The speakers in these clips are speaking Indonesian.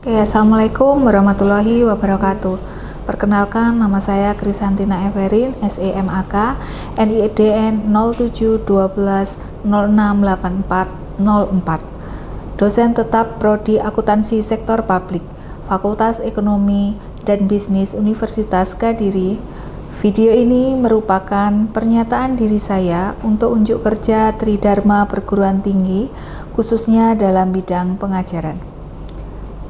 Oke, Assalamualaikum warahmatullahi wabarakatuh. Perkenalkan, nama saya Krisantina Everin, SEMAK, NIDN 0712068404. Dosen tetap Prodi Akuntansi Sektor Publik, Fakultas Ekonomi dan Bisnis Universitas Kediri. Video ini merupakan pernyataan diri saya untuk unjuk kerja Tridharma Perguruan Tinggi, khususnya dalam bidang pengajaran.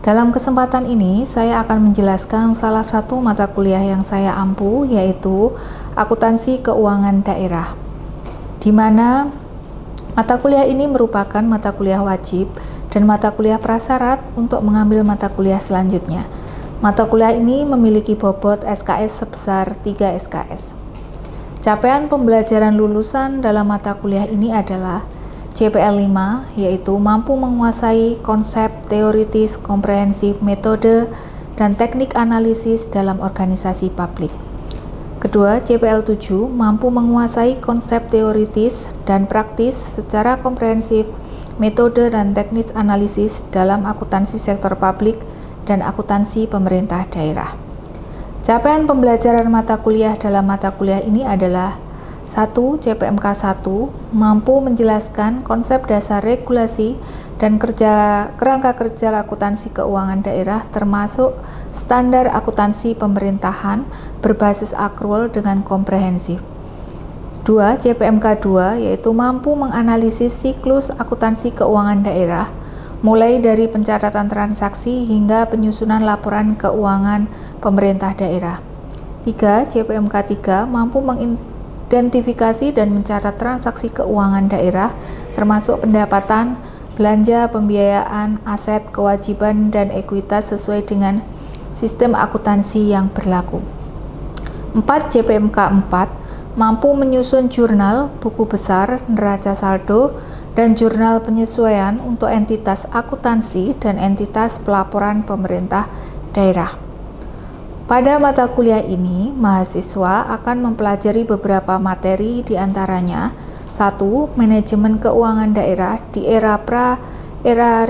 Dalam kesempatan ini, saya akan menjelaskan salah satu mata kuliah yang saya ampu, yaitu Akuntansi Keuangan Daerah, di mana mata kuliah ini merupakan mata kuliah wajib dan mata kuliah prasyarat untuk mengambil mata kuliah selanjutnya. Mata kuliah ini memiliki bobot SKS sebesar 3 SKS. Capaian pembelajaran lulusan dalam mata kuliah ini adalah CPL 5, yaitu mampu menguasai konsep teoritis komprehensif metode dan teknik analisis dalam organisasi publik. Kedua, CPL 7 mampu menguasai konsep teoritis dan praktis secara komprehensif metode dan teknis analisis dalam akuntansi sektor publik dan akuntansi pemerintah daerah. Capaian pembelajaran mata kuliah dalam mata kuliah ini adalah 1. CPMK 1 mampu menjelaskan konsep dasar regulasi dan kerangka kerja akuntansi keuangan daerah termasuk standar akuntansi pemerintahan berbasis akrual dengan komprehensif. 2. CPMK 2 yaitu mampu menganalisis siklus akuntansi keuangan daerah mulai dari pencatatan transaksi hingga penyusunan laporan keuangan pemerintah daerah. 3. CPMK 3 mampu identifikasi dan mencatat transaksi keuangan daerah termasuk pendapatan, belanja, pembiayaan, aset, kewajiban, dan ekuitas sesuai dengan sistem akuntansi yang berlaku. 4. CPMK 4 mampu menyusun jurnal, buku besar, neraca saldo, dan jurnal penyesuaian untuk entitas akuntansi dan entitas pelaporan pemerintah daerah. Pada mata kuliah ini, mahasiswa akan mempelajari beberapa materi diantaranya 1. Manajemen keuangan daerah di era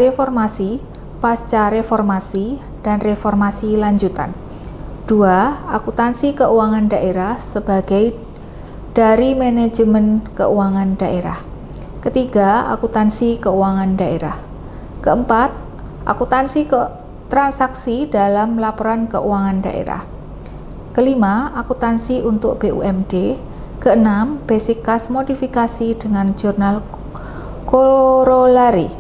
reformasi, pasca reformasi, dan reformasi lanjutan. 2. Akuntansi keuangan daerah sebagai dari manajemen keuangan daerah. Ketiga, akuntansi keuangan daerah. Keempat, akuntansi transaksi dalam laporan keuangan daerah. Kelima, akuntansi untuk BUMD. Keenam, basic cash modifikasi dengan jurnal korolari.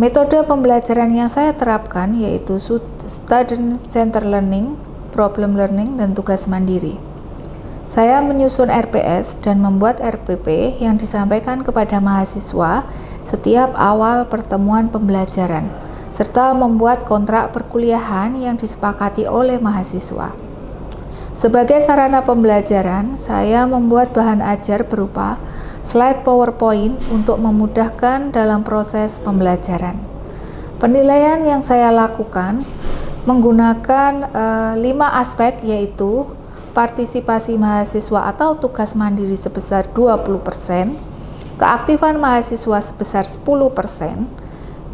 Metode pembelajaran yang saya terapkan yaitu student center learning, problem learning, dan tugas mandiri. Saya menyusun RPS dan membuat RPP yang disampaikan kepada mahasiswa setiap awal pertemuan pembelajaran, serta membuat kontrak perkuliahan yang disepakati oleh mahasiswa. Sebagai sarana pembelajaran, saya membuat bahan ajar berupa slide PowerPoint untuk memudahkan dalam proses pembelajaran. Penilaian yang saya lakukan menggunakan 5 aspek, yaitu partisipasi mahasiswa atau tugas mandiri sebesar 20%, keaktifan mahasiswa sebesar 10%,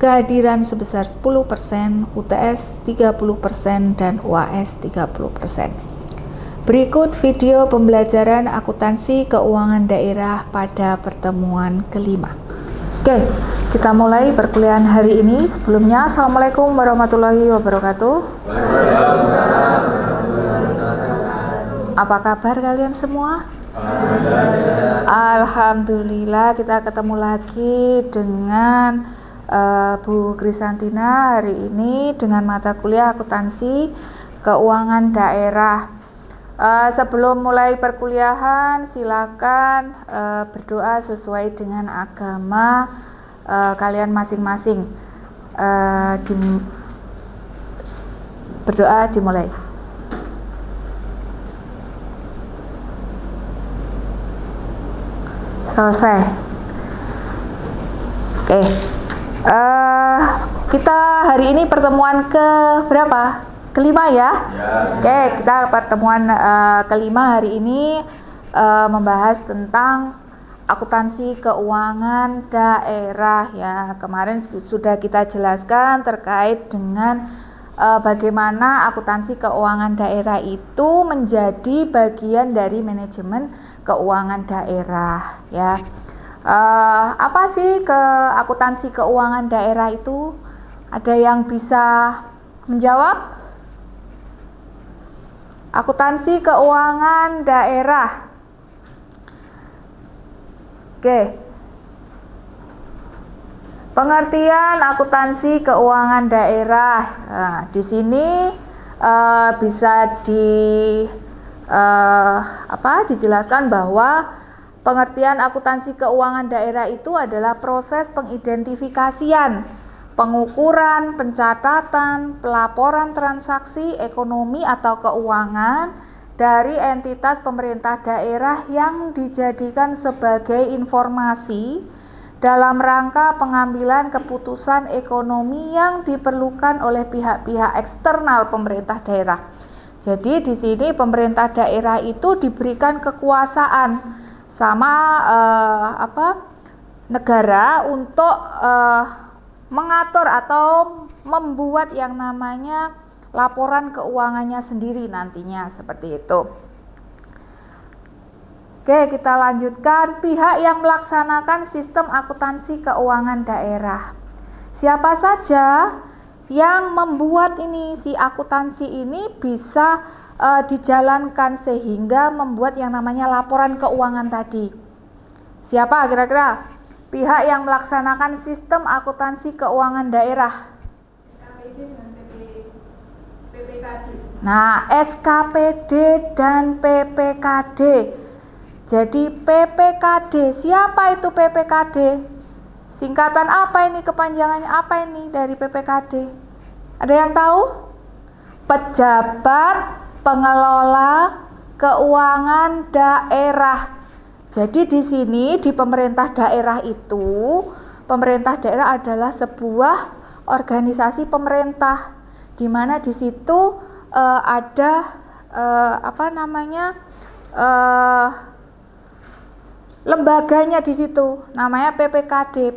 kehadiran sebesar 10%, UTS 30%, dan UAS 30%. Berikut video pembelajaran akuntansi keuangan daerah pada pertemuan kelima. Oke, kita mulai perkuliahan hari ini. Sebelumnya, Assalamualaikum warahmatullahi wabarakatuh. Apa kabar kalian semua? Alhamdulillah, kita ketemu lagi dengan Bu Krisantina hari ini dengan mata kuliah akuntansi keuangan daerah. Sebelum mulai perkuliahan, silakan berdoa sesuai dengan agama kalian masing-masing. Berdoa dimulai. Selesai. Oke. Kita hari ini pertemuan ke berapa? Kelima ya? Oke, kita pertemuan kelima hari ini membahas tentang akuntansi keuangan daerah ya. Kemarin sudah kita jelaskan terkait dengan bagaimana akuntansi keuangan daerah itu menjadi bagian dari manajemen keuangan daerah ya. Apa sih akuntansi keuangan daerah itu? Ada yang bisa menjawab? Akuntansi keuangan daerah. Oke. Pengertian akuntansi keuangan daerah. Nah, di sini bisa dijelaskan bahwa pengertian akuntansi keuangan daerah itu adalah proses pengidentifikasian, pengukuran, pencatatan, pelaporan transaksi ekonomi atau keuangan dari entitas pemerintah daerah yang dijadikan sebagai informasi dalam rangka pengambilan keputusan ekonomi yang diperlukan oleh pihak-pihak eksternal pemerintah daerah. Jadi di sini pemerintah daerah itu diberikan kekuasaan sama negara untuk mengatur atau membuat yang namanya laporan keuangannya sendiri nantinya, seperti itu. Oke, kita lanjutkan. Pihak yang melaksanakan sistem akuntansi keuangan daerah. Siapa saja yang membuat ini, si akuntansi ini bisa dijalankan sehingga membuat yang namanya laporan keuangan tadi. Siapa kira-kira pihak yang melaksanakan sistem akuntansi keuangan daerah? SKPD dan PPKD. Nah, SKPD dan PPKD. Jadi PPKD, siapa itu PPKD? Singkatan apa ini, kepanjangannya apa ini dari PPKD? Ada yang tahu? Pejabat Pengelola Keuangan Daerah. Jadi di sini di pemerintah daerah itu, pemerintah daerah adalah sebuah organisasi pemerintah, di mana di situ ada lembaganya di situ, namanya PPKD,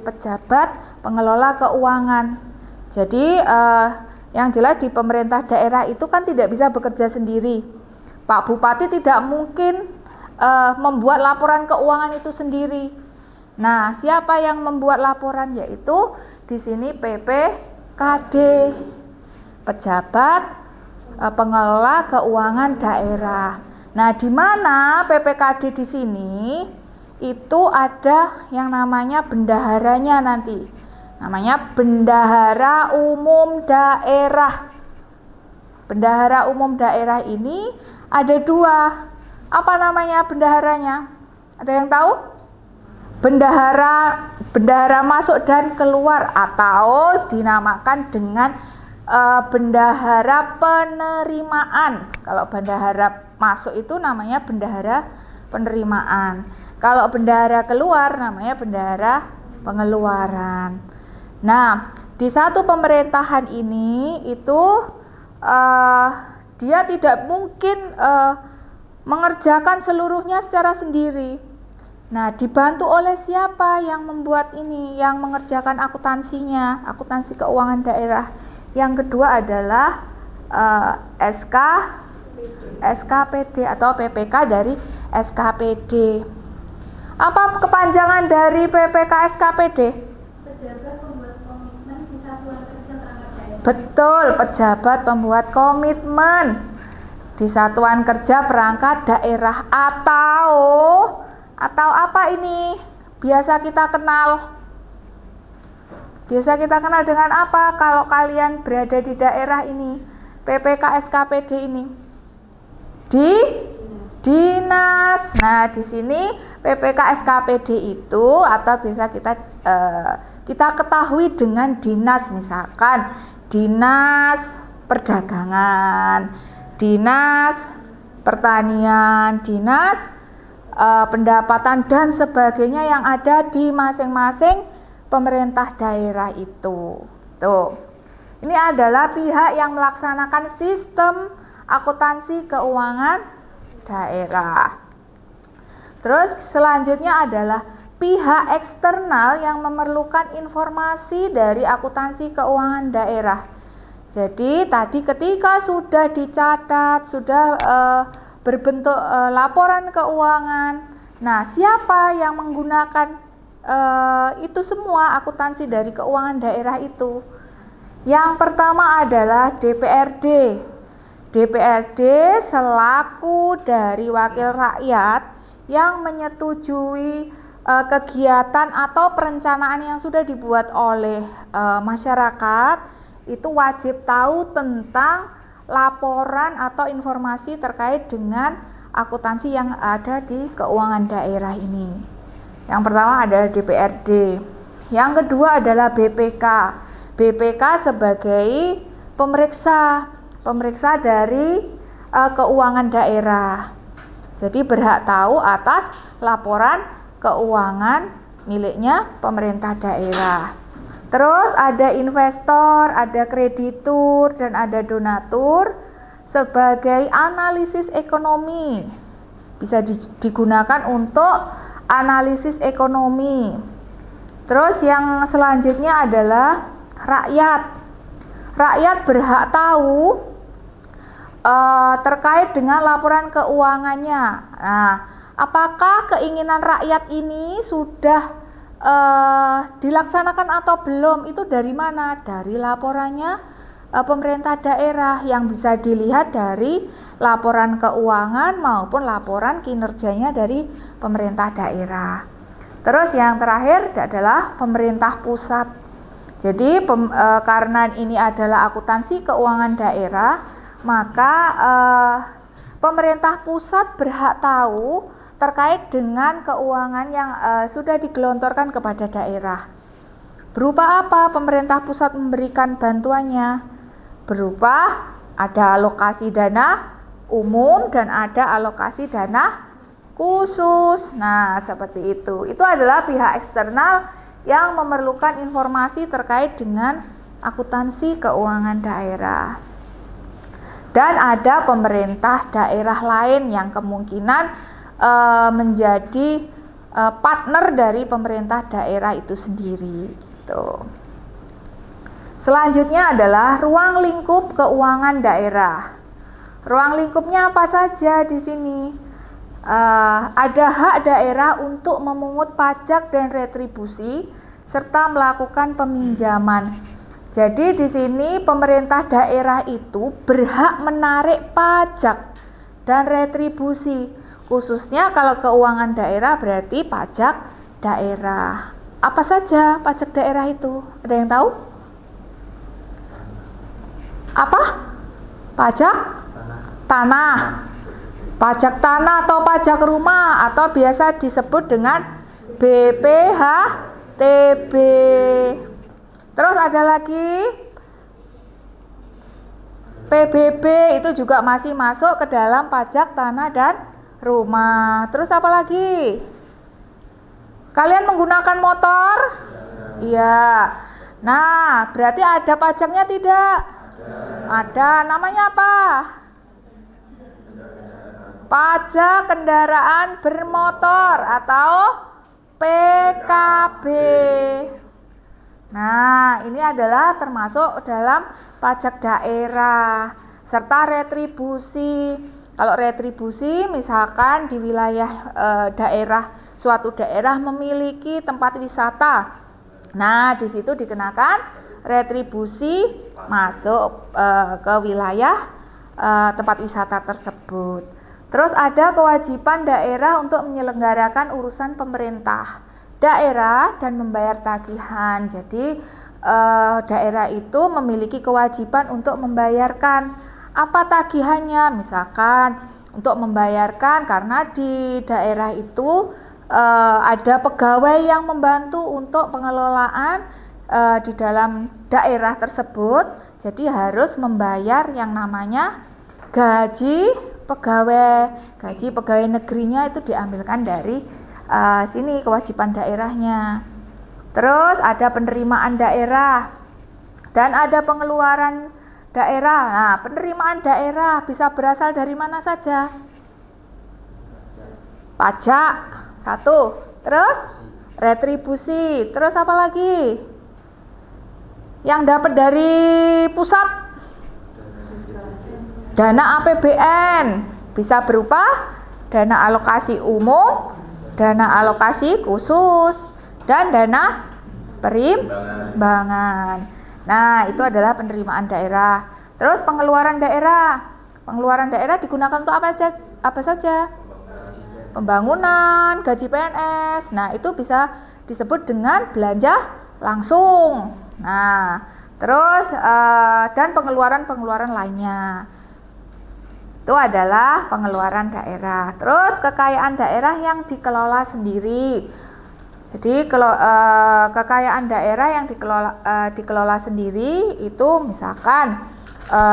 Pejabat Pengelola Keuangan. Jadi yang jelas di pemerintah daerah itu kan tidak bisa bekerja sendiri. Pak Bupati tidak mungkin membuat laporan keuangan itu sendiri. Nah, siapa yang membuat laporan? Yaitu di sini PPKD, Pejabat Pengelola Keuangan Daerah. Nah, di mana PPKD di sini itu ada yang namanya bendaharanya nanti. Namanya Bendahara Umum Daerah. Bendahara Umum Daerah ini ada dua. Apa namanya bendaharanya? Ada yang tahu? Bendahara masuk dan keluar, atau dinamakan dengan bendahara penerimaan. Kalau bendahara masuk itu namanya bendahara penerimaan. Kalau bendahara keluar namanya bendahara pengeluaran. Nah, di satu pemerintahan ini itu dia tidak mungkin mengerjakan seluruhnya secara sendiri. Nah, dibantu oleh siapa yang membuat ini, yang mengerjakan akuntansinya, akuntansi keuangan daerah. Yang kedua adalah SKPD atau PPK dari SKPD. Apa kepanjangan dari PPK SKPD? Pejabat pembuat komitmen di Satuan Kerja Perangkat Daerah. Betul, pejabat pembuat komitmen di Satuan Kerja Perangkat Daerah, atau apa ini? Biasa kita kenal dengan apa kalau kalian berada di daerah ini? PPK SKPD ini di dinas. Nah, di sini PPK SKPD itu atau bisa kita ketahui dengan dinas, misalkan Dinas Perdagangan, Dinas Pertanian, Dinas Pendapatan dan sebagainya yang ada di masing-masing pemerintah daerah itu. Tuh. Ini adalah pihak yang melaksanakan sistem akuntansi keuangan daerah. Terus selanjutnya adalah pihak eksternal yang memerlukan informasi dari akuntansi keuangan daerah. Jadi tadi ketika sudah dicatat, sudah berbentuk laporan keuangan, nah siapa yang menggunakan itu semua akuntansi dari keuangan daerah itu? Yang pertama adalah DPRD. DPRD selaku dari wakil rakyat yang menyetujui kegiatan atau perencanaan yang sudah dibuat oleh masyarakat, itu wajib tahu tentang laporan atau informasi terkait dengan akuntansi yang ada di keuangan daerah ini. Yang pertama adalah DPRD. Yang kedua adalah BPK. BPK sebagai pemeriksa dari keuangan daerah. Jadi berhak tahu atas laporan keuangan miliknya pemerintah daerah. Terus ada investor, ada kreditur, dan ada donatur sebagai analisis ekonomi. Bisa digunakan untuk analisis ekonomi. Terus yang selanjutnya adalah rakyat. Rakyat berhak tahu terkait dengan laporan keuangannya. Nah, apakah keinginan rakyat ini sudah dilaksanakan atau belum? Itu dari mana? Dari laporannya pemerintah daerah yang bisa dilihat dari laporan keuangan maupun laporan kinerjanya dari pemerintah daerah. Terus yang terakhir adalah pemerintah pusat. Jadi karena ini adalah akuntansi keuangan daerah, maka pemerintah pusat berhak tahu terkait dengan keuangan yang sudah digelontorkan kepada daerah. Berupa apa pemerintah pusat memberikan bantuannya? Berupa ada alokasi dana umum dan ada alokasi dana khusus. Nah, seperti itu. Itu adalah pihak eksternal yang memerlukan informasi terkait dengan akuntansi keuangan daerah. Dan ada pemerintah daerah lain yang kemungkinan menjadi partner dari pemerintah daerah itu sendiri gitu. Selanjutnya adalah ruang lingkup keuangan daerah. Ruang lingkupnya apa saja di sini? Ada hak daerah untuk memungut pajak dan retribusi serta melakukan peminjaman. Jadi di sini pemerintah daerah itu berhak menarik pajak dan retribusi, khususnya kalau keuangan daerah berarti pajak daerah. Apa saja pajak daerah itu? Ada yang tahu? Apa? Pajak tanah. Pajak tanah atau pajak rumah atau biasa disebut dengan BPHTB. Terus ada lagi PBB, itu juga masih masuk ke dalam pajak tanah dan rumah. Terus apa lagi? Kalian menggunakan motor? Iya. Nah, berarti ada pajaknya tidak? Ada. Namanya apa? Pajak kendaraan bermotor atau PKB. Nah, ini adalah termasuk dalam pajak daerah serta retribusi. Kalau retribusi misalkan di wilayah daerah, suatu daerah memiliki tempat wisata. Nah, di situ dikenakan retribusi masuk ke wilayah tempat wisata tersebut. Terus ada kewajiban daerah untuk menyelenggarakan urusan pemerintah daerah dan membayar tagihan. Jadi daerah itu memiliki kewajiban untuk membayarkan apa tagihannya, misalkan untuk membayarkan karena di daerah itu ada pegawai yang membantu untuk pengelolaan di dalam daerah tersebut. Jadi harus membayar yang namanya gaji pegawai negerinya, itu diambilkan dari sini kewajiban daerahnya. Terus ada penerimaan daerah dan ada pengeluaran daerah. Nah, penerimaan daerah bisa berasal dari mana saja? pajak, satu. Terus retribusi. Terus apa lagi? Yang dapat dari pusat? Dana APBN. Bisa berupa dana alokasi umum, dana alokasi khusus, dan dana perimbangan. Nah, itu adalah penerimaan daerah. Terus pengeluaran daerah. Pengeluaran daerah digunakan untuk apa saja? Pembangunan, gaji PNS. Nah, itu bisa disebut dengan belanja langsung. Nah, terus dan pengeluaran-pengeluaran lainnya. Itu adalah pengeluaran daerah. Terus kekayaan daerah yang dikelola sendiri. Jadi kekayaan daerah yang dikelola sendiri itu misalkan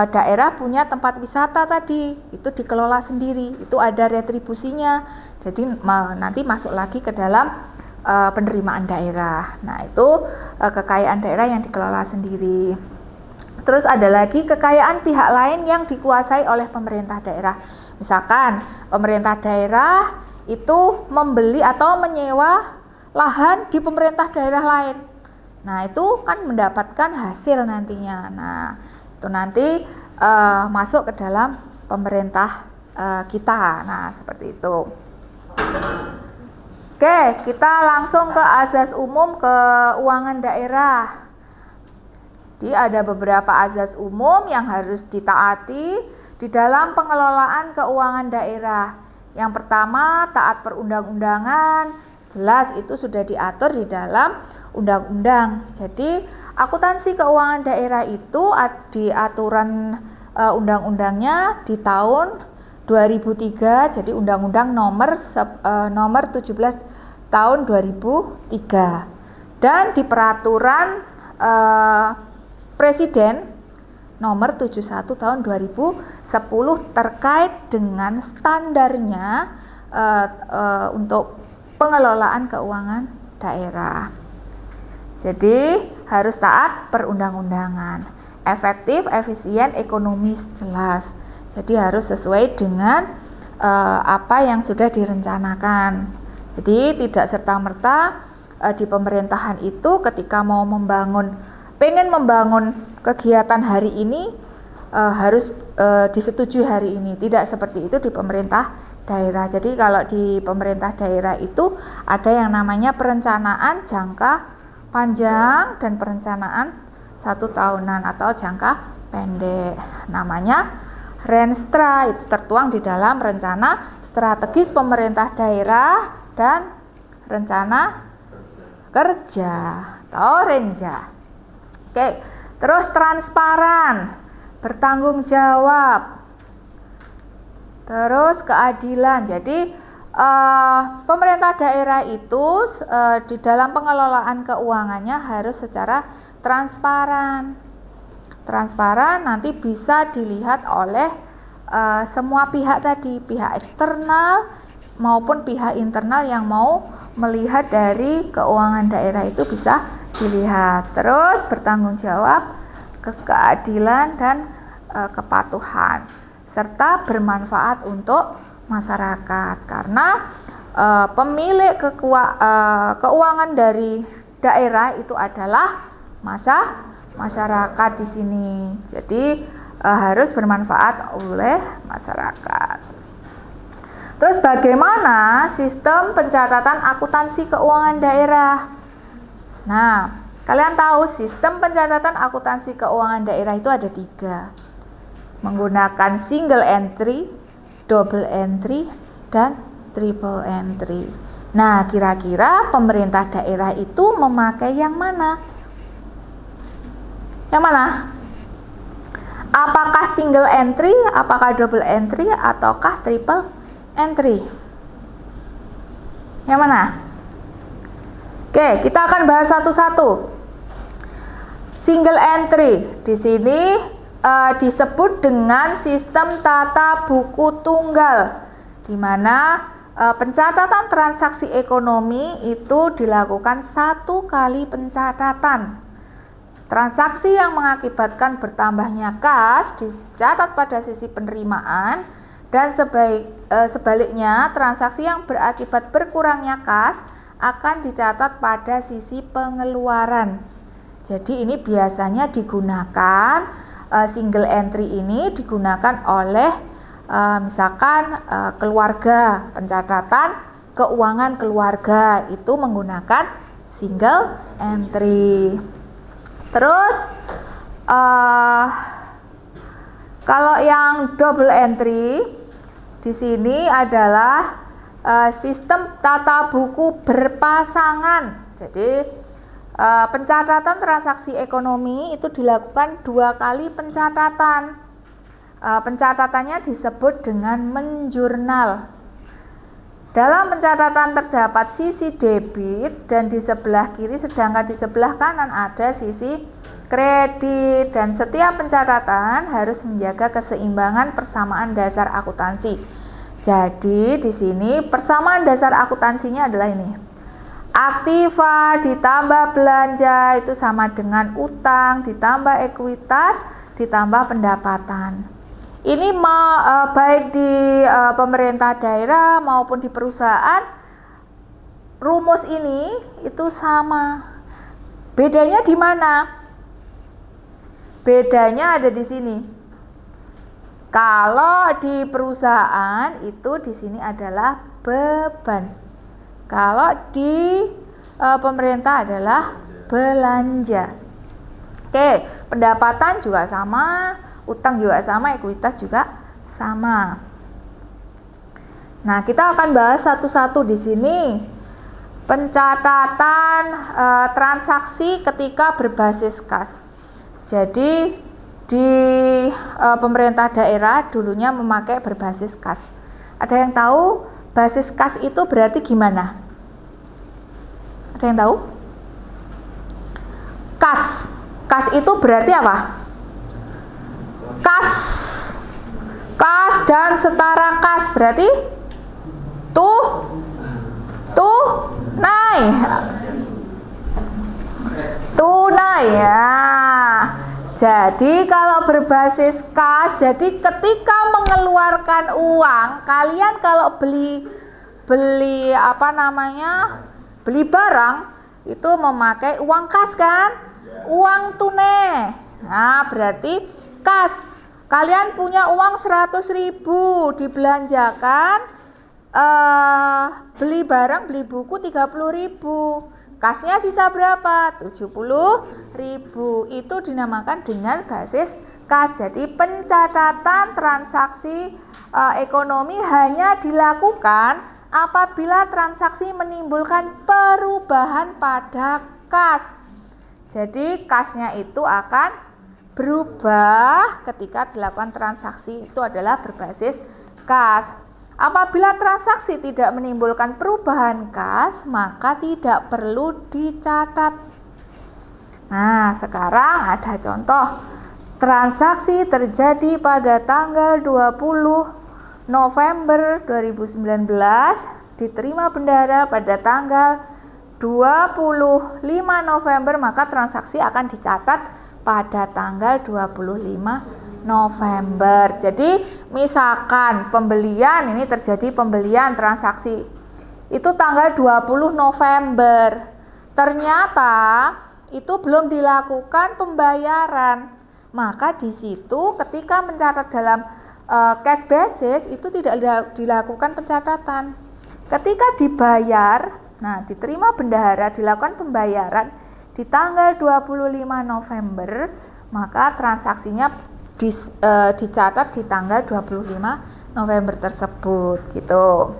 daerah punya tempat wisata tadi, itu dikelola sendiri, itu ada retribusinya. Jadi nanti masuk lagi ke dalam penerimaan daerah. Nah, itu kekayaan daerah yang dikelola sendiri. Terus ada lagi kekayaan pihak lain yang dikuasai oleh pemerintah daerah. Misalkan pemerintah daerah itu membeli atau menyewa lahan di pemerintah daerah lain. Nah, itu kan mendapatkan hasil nantinya. Nah, itu nanti masuk ke dalam pemerintah kita. Nah, seperti itu. Oke, kita langsung ke azas umum keuangan daerah. Jadi ada beberapa azas umum yang harus ditaati di dalam pengelolaan keuangan daerah. Yang pertama, taat perundang-undangan. Jelas itu sudah diatur di dalam undang-undang. Jadi akuntansi keuangan daerah itu di aturan undang-undangnya di tahun 2003. Jadi undang-undang nomor 17 tahun 2003. Dan di peraturan Presiden nomor 71 tahun 2010 terkait dengan standarnya untuk pengelolaan keuangan daerah. Jadi harus taat perundang-undangan, efektif, efisien, ekonomis, jelas. Jadi harus sesuai dengan apa yang sudah direncanakan. Jadi tidak serta-merta di pemerintahan itu ketika mau pengen membangun kegiatan hari ini harus disetujui hari ini. Tidak seperti itu di pemerintah daerah. Jadi kalau di pemerintah daerah itu ada yang namanya perencanaan jangka panjang dan perencanaan 1 tahunan atau jangka pendek. Namanya Renstra, itu tertuang di dalam rencana strategis pemerintah daerah dan rencana kerja atau Renja. Oke, terus transparan, bertanggung jawab, terus keadilan. Jadi pemerintah daerah itu di dalam pengelolaan keuangannya harus secara transparan. Transparan nanti bisa dilihat oleh semua pihak tadi, pihak eksternal maupun pihak internal yang mau melihat dari keuangan daerah itu bisa dilihat. Terus bertanggung jawab, keadilan dan kepatuhan serta bermanfaat untuk masyarakat, karena pemilik keuangan dari daerah itu adalah masyarakat di sini. Jadi harus bermanfaat oleh masyarakat. Terus bagaimana sistem pencatatan akuntansi keuangan daerah? Nah, kalian tahu sistem pencatatan akuntansi keuangan daerah itu ada 3. Menggunakan single entry, double entry, dan triple entry. Nah, kira-kira pemerintah daerah itu memakai yang mana? Yang mana? Apakah single entry, apakah double entry, ataukah triple entry? Yang mana? Oke, kita akan bahas satu-satu. Single entry di sini disebut dengan sistem tata buku tunggal, di mana pencatatan transaksi ekonomi itu dilakukan 1 kali pencatatan. Transaksi yang mengakibatkan bertambahnya kas dicatat pada sisi penerimaan Dan sebaliknya, transaksi yang berakibat berkurangnya kas akan dicatat pada sisi pengeluaran. Jadi ini biasanya digunakan single entry ini digunakan oleh misalkan keluarga, pencatatan keuangan keluarga itu menggunakan single entry. Terus kalau yang double entry di sini adalah sistem tata buku berpasangan. Jadi pencatatan transaksi ekonomi itu dilakukan 2 kali pencatatan. Pencatatannya disebut dengan menjurnal. Dalam pencatatan terdapat sisi debit dan di sebelah kiri, sedangkan di sebelah kanan ada sisi kredit, dan setiap pencatatan harus menjaga keseimbangan persamaan dasar akuntansi. Jadi di sini persamaan dasar akuntansinya adalah ini. Aktiva ditambah belanja itu sama dengan utang ditambah ekuitas ditambah pendapatan. Ini baik di pemerintah daerah maupun di perusahaan, rumus ini itu sama. Bedanya di mana? Bedanya ada di sini. Kalau di perusahaan itu di sini adalah beban. Kalau di pemerintah adalah belanja. Oke, pendapatan juga sama, utang juga sama, ekuitas juga sama. Nah, kita akan bahas satu-satu di sini. Pencatatan transaksi ketika berbasis kas. Jadi di pemerintah daerah dulunya memakai berbasis kas. Ada yang tahu basis kas itu berarti gimana? Ada yang tahu? Kas itu berarti apa? Kas dan setara kas berarti tunai ya. Jadi kalau berbasis kas, jadi ketika mengeluarkan uang, kalian kalau beli beli barang itu memakai uang kas kan? Uang tunai. Nah, berarti kas. Kalian punya uang 100.000 dibelanjakan, beli barang, beli buku 30.000. Kasnya sisa berapa? 70.000. Itu dinamakan dengan basis kas. Jadi pencatatan transaksi ekonomi hanya dilakukan apabila transaksi menimbulkan perubahan pada kas. Jadi kasnya itu akan berubah ketika dilakukan transaksi, itu adalah berbasis kas. Apabila transaksi tidak menimbulkan perubahan kas, maka tidak perlu dicatat. Nah, sekarang ada contoh. Transaksi terjadi pada tanggal 20 November 2019, diterima bendahara pada tanggal 25 November, maka transaksi akan dicatat pada tanggal 25 November. Jadi misalkan pembelian, ini terjadi pembelian transaksi itu tanggal 20 November, ternyata itu belum dilakukan pembayaran, maka di situ ketika mencatat dalam cash basis itu tidak dilakukan pencatatan. Ketika dibayar, nah diterima bendahara, dilakukan pembayaran di tanggal 25 November, maka transaksinya dicatat di tanggal 25 November tersebut gitu.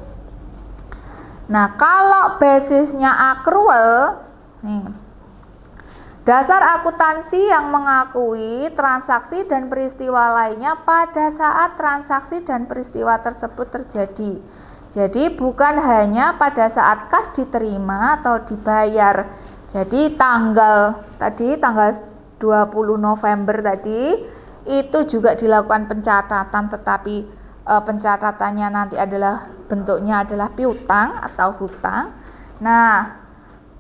Nah, kalau basisnya accrual nih, dasar akuntansi yang mengakui transaksi dan peristiwa lainnya pada saat transaksi dan peristiwa tersebut terjadi. Jadi bukan hanya pada saat kas diterima atau dibayar. Jadi tanggal 20 November tadi itu juga dilakukan pencatatan, tetapi pencatatannya nanti adalah bentuknya adalah piutang atau hutang. Nah,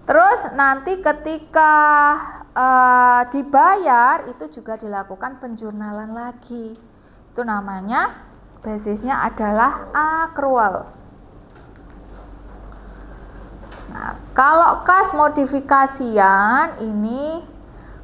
terus nanti ketika dibayar itu juga dilakukan penjurnalan lagi. Itu namanya basisnya adalah akrual. Nah, kalau kas modifikasian ini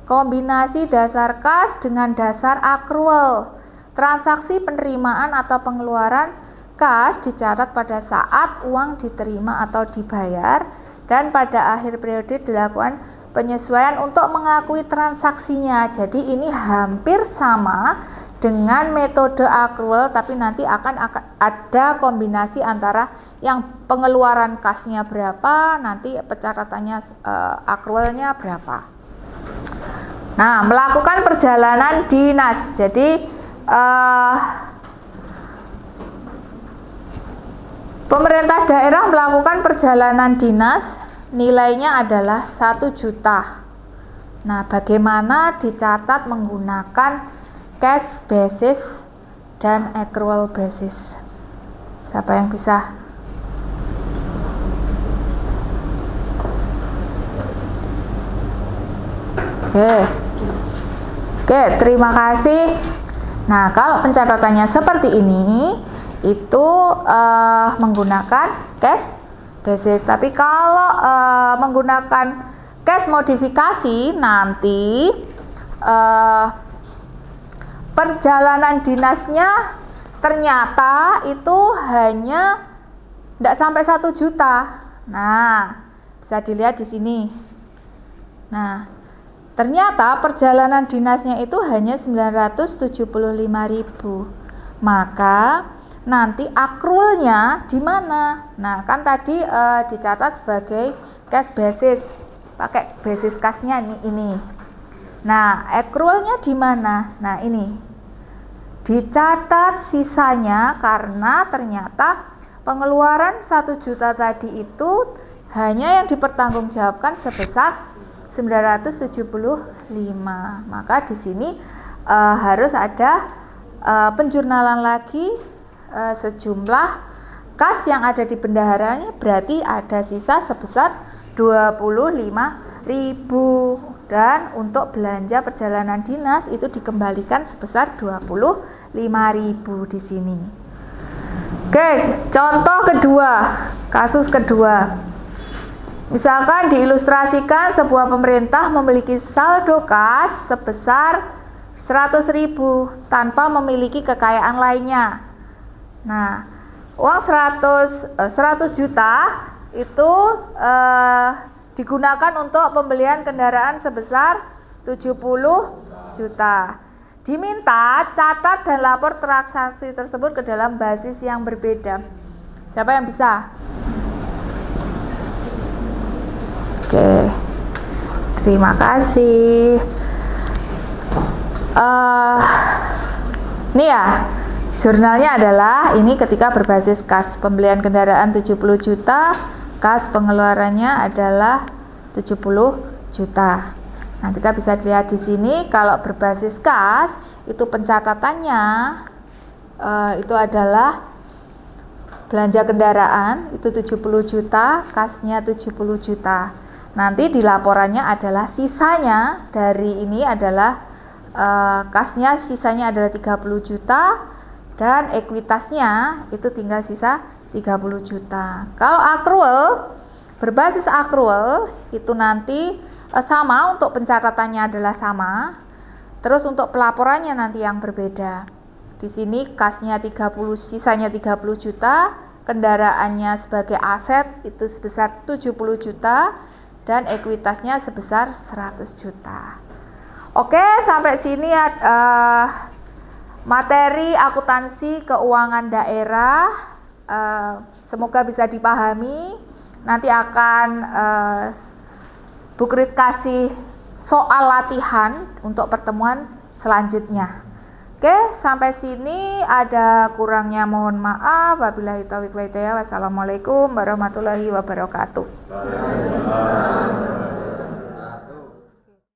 kombinasi dasar kas dengan dasar akrual. Transaksi penerimaan atau pengeluaran kas dicatat pada saat uang diterima atau dibayar, dan pada akhir periode dilakukan penyesuaian untuk mengakui transaksinya. Jadi ini hampir sama dengan metode akrual, tapi nanti akan ada kombinasi antara yang pengeluaran kasnya berapa, nanti pencatatannya akrualnya berapa. Nah, melakukan perjalanan dinas. Jadi pemerintah daerah melakukan perjalanan dinas, nilainya adalah 1 juta. Nah, bagaimana dicatat menggunakan cash basis dan accrual basis? Siapa yang bisa? Oke, terima kasih. Nah, kalau pencatatannya seperti ini, itu menggunakan cash basis. Tapi kalau menggunakan cash modifikasi, nanti perjalanan dinasnya ternyata itu hanya tidak sampai 1 juta. Nah, bisa dilihat di sini. Nah, ternyata perjalanan dinasnya itu hanya 975.000. Maka nanti akrualnya di mana? Nah, kan tadi dicatat sebagai cash basis, pakai basis kasnya ini. Nah, accrualnya di mana? Nah, ini dicatat sisanya karena ternyata pengeluaran 1 juta tadi itu hanya yang dipertanggungjawabkan sebesar 975. Maka di sini harus ada penjurnalan lagi sejumlah kas yang ada di bendaharanya, berarti ada sisa sebesar 25.000, dan untuk belanja perjalanan dinas itu dikembalikan sebesar 25.000 di sini. Oke, contoh kedua, kasus kedua. Misalkan diilustrasikan sebuah pemerintah memiliki saldo kas sebesar 100.000 tanpa memiliki kekayaan lainnya. Nah, uang 100 juta itu digunakan untuk pembelian kendaraan sebesar 70 juta. Diminta catat dan lapor transaksi tersebut ke dalam basis yang berbeda. Siapa yang bisa? Oke, terima kasih. Ini ya, jurnalnya adalah ini ketika berbasis kas pembelian kendaraan 70 juta, kas pengeluarannya adalah 70 juta. Nah, kita bisa lihat di sini kalau berbasis kas itu pencatatannya itu adalah belanja kendaraan itu 70 juta, kasnya 70 juta. Nanti di laporannya adalah sisanya dari ini adalah kasnya sisanya adalah 30 juta dan ekuitasnya itu tinggal sisa 30 juta. Kalau accrual, berbasis accrual itu nanti sama, untuk pencatatannya adalah sama. Terus untuk pelaporannya nanti yang berbeda. Di sini kasnya 30, sisanya 30 juta, kendaraannya sebagai aset itu sebesar 70 juta dan ekuitasnya sebesar 100 juta. Oke, sampai sini materi akuntansi keuangan daerah. Semoga bisa dipahami. Nanti akan Bu Kris kasih soal latihan untuk pertemuan selanjutnya. Oke, sampai sini ada kurangnya mohon maaf. Wabillahi taufiq wal hidayah. Wassalamualaikum warahmatullahi wabarakatuh.